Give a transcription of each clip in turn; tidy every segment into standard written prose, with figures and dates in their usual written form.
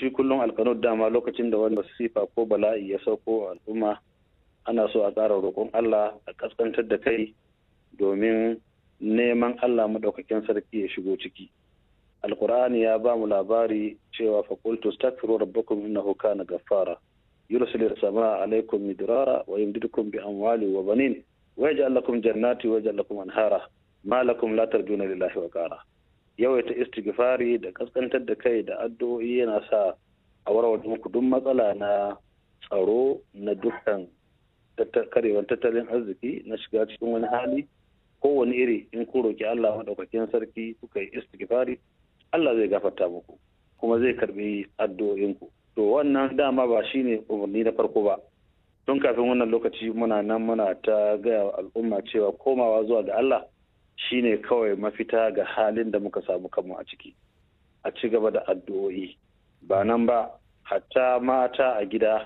shi kullum alkanut dama lokacin da wani masifa ko bala'i ya sauko al'umma ana so a ƙara roƙon Allah a ƙasƙantar da kai domin neman Allah maɗaukakin sarki ya shigo ciki. Alƙur'ani ya ba mu labari cewa faƙultu astaghfiru rabbakum innahu kana ghaffara yursilu as-samaa alaykum midrara wa yumdidukum bi amwali wa banin wa yaj'al lakum jannati wa yaj'al lakum anhara ma lakum la tarjuna lillahi wa qara. Yawaita istighfari da kaskantar da kai da addu'o'i yana sa a warware muku duk matsala na tsaro na dukkan karewar tattalin arziki na shiga cikin wani hali kowane iri. In ku roki Allah madaukakin sarki kuka yi istighfari Allah zai gafarta muku kuma zai karbi addu'o'inku. To wannan dama ba shine umarni na farko ba. Tun kafin wannan lokaci muna ta gaya wa al'umma cewa komawa zuwa ga Allah shine kawai mafita ga halin da muka samu kanmu a ciki. A ci gaba da addu'o'i. Ba nan ba, hatta mata a gida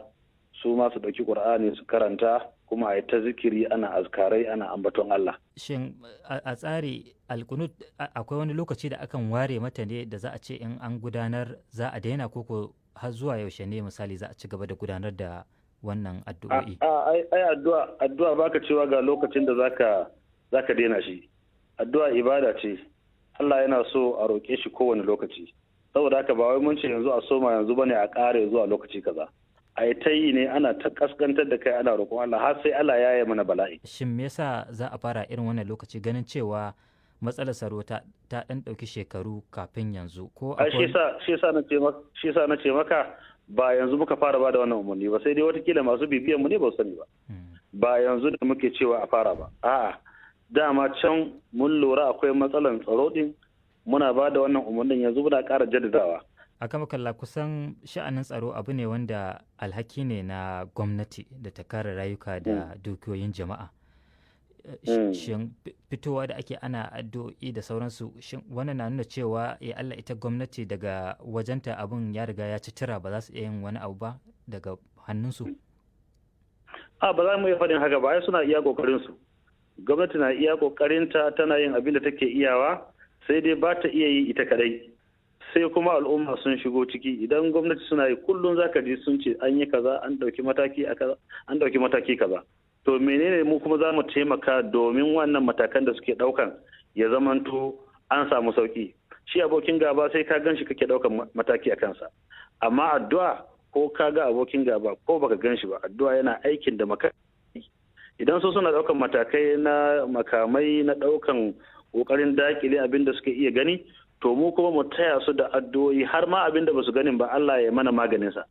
su ma su ɗauki ƙur'ani su karanta kuma a yi ta zikiri ana azkarai ana ambaton Allah. Shin a tsari alkunut akwai wani lokaci da akan ware mata ne da za a ce in an gudanar za a daina koko har zuwa yaushe ne misali za a ci gaba da gudanar da wannan addu'o'i? Ai addu'a baka cewa ga lokacin da zaka daina shi. Addu'a ibada ce. Allah yana so a roƙe shi kowane lokaci. Saboda haka ba wai mun ce yanzu a soma yanzu bane a ƙare zuwa lokaci kaza. A yi ta yi ne ana ta kaskantar da kai ana roƙon Allah har sai Allah ya yi mana bala'i. Shin me yasa za a fara irin wannan lokaci ganin cewa matsalar tsaro ta ɗan ɗauki shekaru kafin yanzu? Ko shi yasa na ce maka ba yanzu muka fara ba da wannan umarni ba, sai dai watakila masu bibiyan mu ne ba su sani ba. Ba yanzu da muke cewa a fara ba. A'a, dama can mun lura akwai matsalar tsaro din muna ba da wannan umarnin yanzu muna ƙara jaddadawa. A kama kalla kusan sha'anin tsaro abu ne wanda alhaki ne na gwamnati da ta kare rayuka da dukiyoyin jama'a. Shin fitowa da ake ana addu'o'i da sauransu shin wannan na nuna cewa ya Allah ita gwamnati daga wajenta abun ya riga ya ci tira ba za su iya yin wani abu ba daga hannunsu? Ba za mu iya faɗin haka ba, ai suna iya ƙoƙarinsu. Gwamnati na iya ƙoƙarinta tana yin abin da take iyawa sai dai ba ta iya yi ita kadai. Sai kuma al'umma sun shigo ciki. Idan gwamnati suna yi kullum zaka ji sun ce an yi kaza an ɗauki mataki kaza. To menene mu kuma za mu taimaka domin wannan matakan da suke ɗaukan ya zamanto an samu sauki. Shi abokin gaba sai ka gan shi kake ɗaukan mataki a kansa. Amma addu'a ko ka ga abokin gaba ko baka gan shi ba, addu'a yana aikin da idan su suna ɗaukan matakai na makamai na ɗaukan ƙoƙarin dakile abin da suke iya gani, to mu kuma mu taya su da addu'o'i har ma abin da ba su ganin ba Allah ya mana maganinsa.